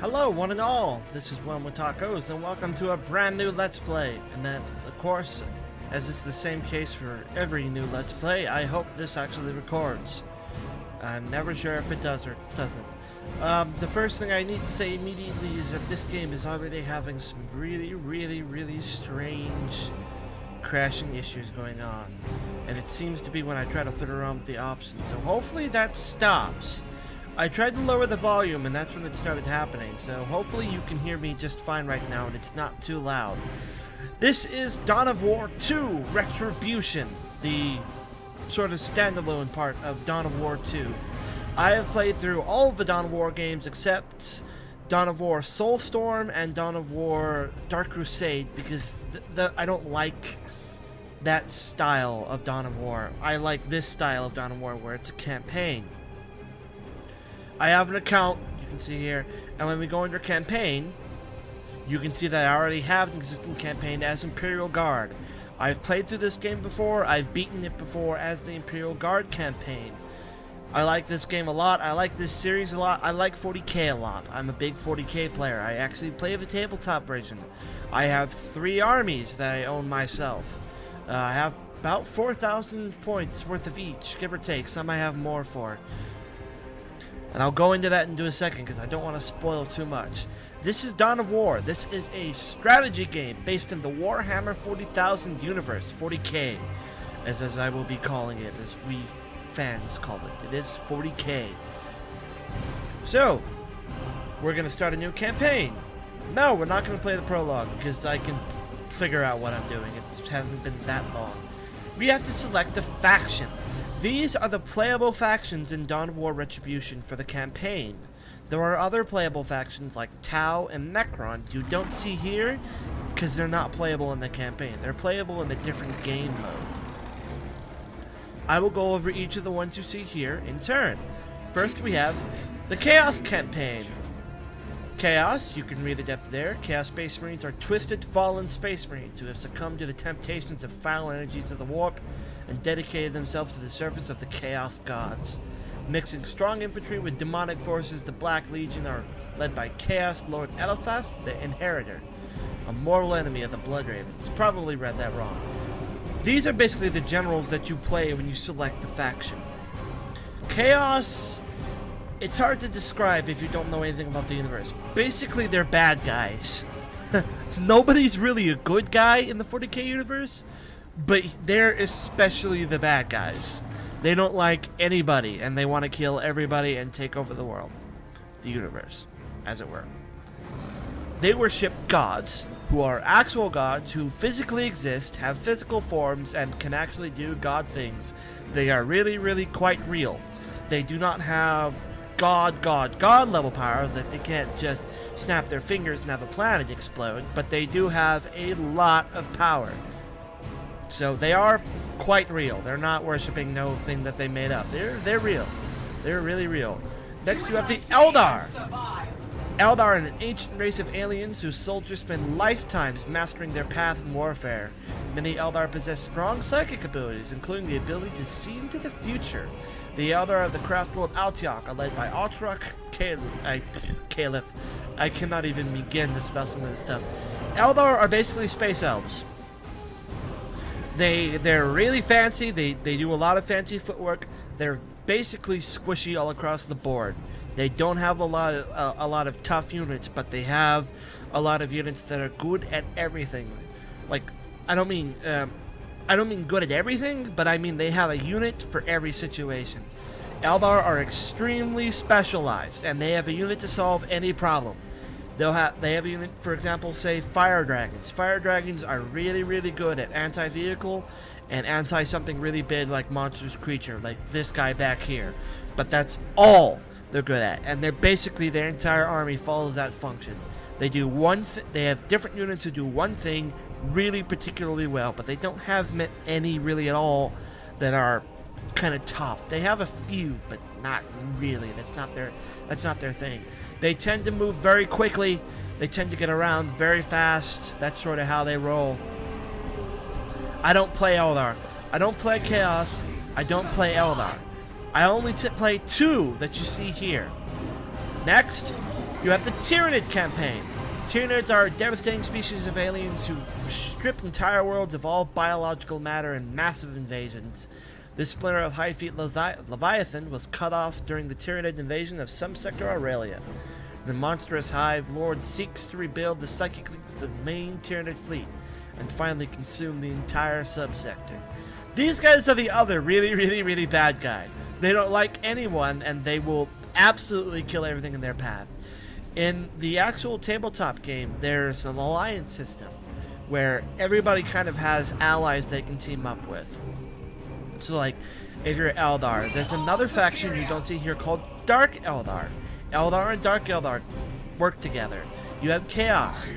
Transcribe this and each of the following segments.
Hello, one and all. This is One with Tacos, and welcome to a brand new Let's Play. And that's, of course, as is the same case for every new Let's Play, I hope this actually records. I'm never sure if it does or doesn't. The first thing I need to say immediately is that this game is already having some really strange crashing issues going on. And it seems to be when I try to fiddle around with the options. So hopefully that stops. I tried to lower the volume and that's when it started happening, so hopefully you can hear me just fine right now and it's not too loud. This is Dawn of War 2 Retribution, the sort of standalone part of Dawn of War 2. I have played through all of the Dawn of War games except Dawn of War Soulstorm and Dawn of War Dark Crusade because I don't like that style of Dawn of War. I like this style of Dawn of War where it's a campaign. I have an account, you can see here, and when we go under campaign, you can see that I already have an existing campaign as Imperial Guard. I've played through this game before, I've beaten it before as the Imperial Guard campaign. I like this game a lot, I like this series a lot, I like 40k a lot. I'm a big 40k player, I actually play the tabletop version. I have 3 armies that I own myself. I have about 4,000 points worth of each, give or take, some I have more for. And I'll go into that in a second because I don't want to spoil too much. This is Dawn of War. This is a strategy game based in the Warhammer 40,000 universe, 40k, as I will be calling it, as we fans call it. It is 40k. So, we're going to start a new campaign. No, we're not going to play the prologue because I can figure out what I'm doing. It hasn't been that long. We have to select a faction. These are the playable factions in Dawn of War Retribution for the campaign. There are other playable factions like Tau and Necron you don't see here because they're not playable in the campaign. They're playable in a different game mode. I will go over each of the ones you see here in turn. First we have the Chaos campaign. Chaos, you can read it up there. Chaos Space Marines are twisted, fallen Space Marines who have succumbed to the temptations of foul energies of the warp and dedicated themselves to the service of the Chaos Gods. Mixing strong infantry with demonic forces, the Black Legion are led by Chaos Lord Eliphas, the Inheritor, a mortal enemy of the Blood Ravens. Probably read that wrong. These are basically the generals that you play when you select the faction. Chaos, it's hard to describe if you don't know anything about the universe. Basically, they're bad guys. Nobody's really a good guy in the 40k universe, but they're especially the bad guys. They don't like anybody, and they want to kill everybody and take over the world. The universe, as it were. They worship gods, who are actual gods, who physically exist, have physical forms, and can actually do god things. They are really quite real. They do not have god level powers that they can't just snap their fingers and have a planet explode, but they do have a lot of power. So they are quite real. They're not worshipping no thing that they made up. They're real. They're really real. Next you have the Eldar. Eldar are an ancient race of aliens whose soldiers spend lifetimes mastering their path in warfare. Many Eldar possess strong psychic abilities, including the ability to see into the future. The Eldar of the craft world Altiok are led by Altruck Caliph. I cannot even begin to spell some of this stuff. Eldar are basically space elves. They're really fancy. They do a lot of fancy footwork. They're basically squishy all across the board. They don't have a lot of tough units, but they have a lot of units that are good at everything. Like I don't mean good at everything, but I mean they have a unit for every situation. Eldar are extremely specialized, and they have a unit to solve any problem. They have a unit, for example, say Fire Dragons. Fire Dragons are really good at anti-vehicle and anti-something really big like monstrous creature, like this guy back here. But that's all they're good at, and they're basically their entire army follows that function. They do they have different units who do one thing really particularly well, but they don't have any really at all that are kind of tough. They have a few, but not really. That's not their thing. They tend to move very quickly. They tend to get around very fast. That's sort of how they roll. I don't play Eldar. I don't play Chaos. I don't play Eldar. I only play 2 that you see here. Next, You have the Tyranid campaign. Tyranids are a devastating species of aliens who strip entire worlds of all biological matter in massive invasions. This splinter of High-Feet Leviathan was cut off during the Tyranid invasion of some sector Aurelia. The monstrous Hive Lord seeks to rebuild the psychic link with the main Tyranid fleet and finally consume the entire subsector. These guys are the other really bad guy. They don't like anyone and they will absolutely kill everything in their path. In the actual tabletop game, there's an alliance system where everybody kind of has allies they can team up with. So like, if you're Eldar, there's another faction you don't see here called Dark Eldar. Eldar and Dark Eldar work together. You have Chaos.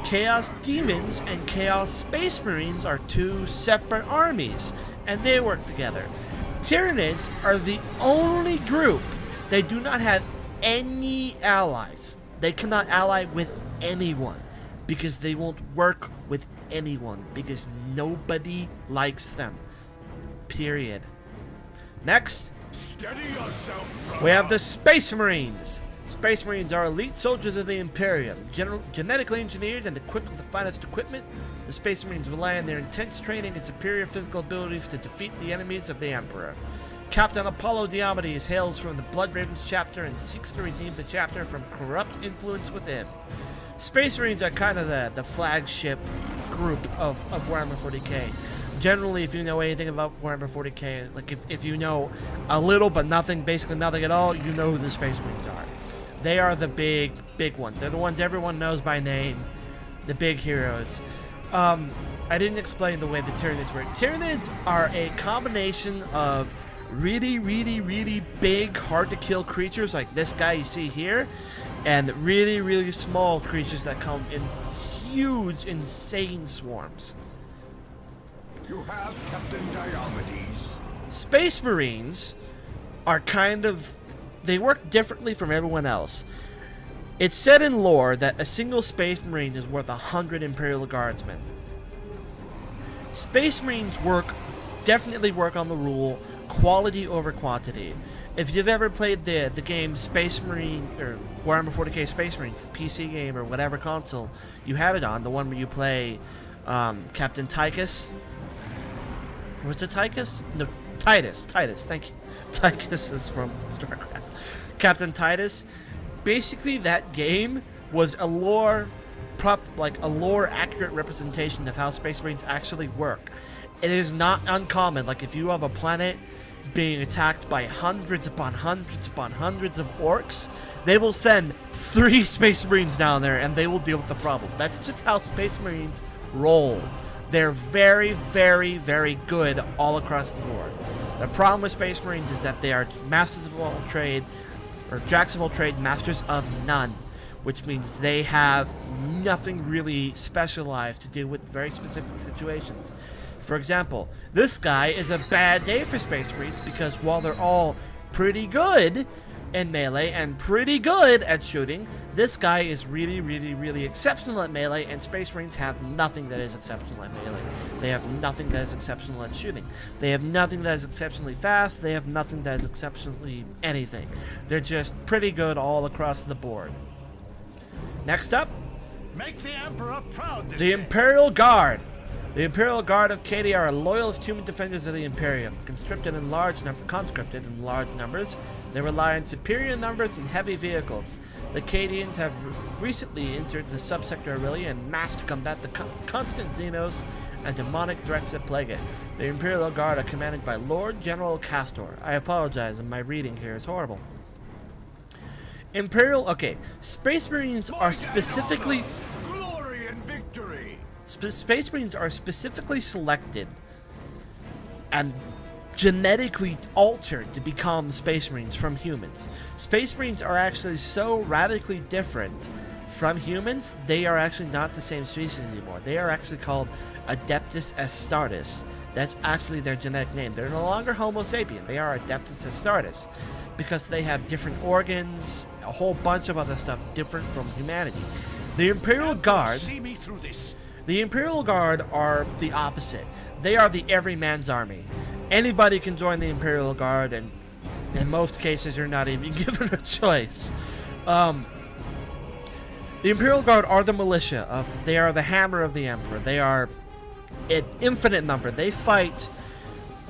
Chaos Demons and Chaos Space Marines are two separate armies, and they work together. Tyranids are the only group. They do not have any allies. They cannot ally with anyone because they won't work with anyone because nobody likes them. Period. Next, we have the Space Marines. Space Marines are elite soldiers of the Imperium. Genetically engineered and equipped with the finest equipment, the Space Marines rely on their intense training and superior physical abilities to defeat the enemies of the Emperor. Captain Apollo Diomedes hails from the Blood Ravens chapter and seeks to redeem the chapter from corrupt influence within. Space Marines are kind of the flagship group of Warhammer 40k. Generally, if you know anything about Warhammer 40k, like if you know a little but nothing, basically nothing at all, you know who the Space Marines are. They are the big ones. They're the ones everyone knows by name, the big heroes. I didn't explain the way the Tyranids work. Tyranids are a combination of really big, hard-to-kill creatures like this guy you see here, and really small creatures that come in huge, insane swarms. You have Captain Diomedes. Space Marines are they work differently from everyone else. It's said in lore that a single Space Marine is worth 100 Imperial Guardsmen. Space Marines definitely work on the rule quality over quantity. If you've ever played the game Space Marine or Warhammer 40k Space Marines, the PC game or whatever console you have it on, the one where you play Captain Tychus. Was it Tychus? No, Titus, thank you. Tychus is from StarCraft. Captain Titus. Basically, that game was a lore accurate representation of how Space Marines actually work. It is not uncommon, like if you have a planet being attacked by hundreds upon hundreds of orcs, they will send 3 Space Marines down there and they will deal with the problem. That's just how Space Marines roll. They're very good all across the board. The problem with Space Marines is that they are masters of all trade, or jacks of all trade, masters of none, which means they have nothing really specialized to deal with very specific situations. For example, this guy is a bad day for Space Marines because while they're all pretty good in melee and pretty good at shooting, this guy is really exceptional at melee, and Space Marines have nothing that is exceptional at melee. They have nothing that is exceptional at shooting. They have nothing that is exceptionally fast. They have nothing that is exceptionally anything. They're just pretty good all across the board. Next up, Make the Emperor proud this the day. Imperial Guard. The Imperial Guard of Katie are loyalist human defenders of the Imperium. Conscripted in large numbers, they rely on superior numbers and heavy vehicles. The Cadians have recently entered the subsector Aurelia en masse to combat the constant Xenos and demonic threats that plague it. The Imperial Guard are commanded by Lord General Castor. I apologize, my reading here is horrible. Space Marines are specifically... Glory and victory. Space Marines are specifically selected and genetically altered to become Space Marines from humans. Space Marines are actually so radically different from humans, they are actually not the same species anymore. They are actually called Adeptus Astartes. That's actually their genetic name. They're no longer Homo sapien. They are Adeptus Astartes because they have different organs, a whole bunch of other stuff different from humanity. The Imperial Guard... See me through this. The Imperial Guard are the opposite. They are the everyman's army. Anybody can join the Imperial Guard, and in most cases, you're not even given a choice. The Imperial Guard are the militia. They are the hammer of the Emperor. They are an infinite number. They fight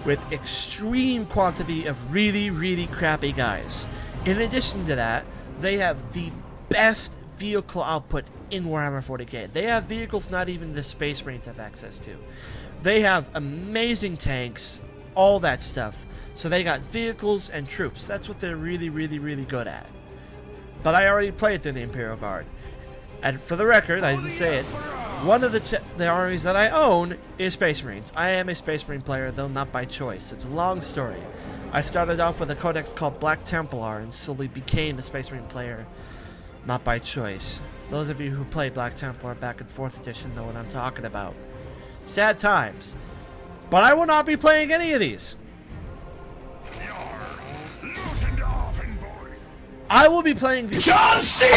with extreme quantity of really, really crappy guys. In addition to that, they have the best vehicle output in Warhammer 40k. They have vehicles not even the Space Marines have access to. They have amazing tanks, all that stuff. So they got vehicles and troops. That's what they're really, really, really good at. But I already played through the Imperial Guard. And for the record, I didn't say it, one of the armies that I own is Space Marines. I am a Space Marine player, though not by choice. It's a long story. I started off with a codex called Black Templar and slowly became a Space Marine player, not by choice. Those of you who played Black Templar back in 4th edition know what I'm talking about. Sad times. But I will not be playing any of these. I will be playing the John Cena!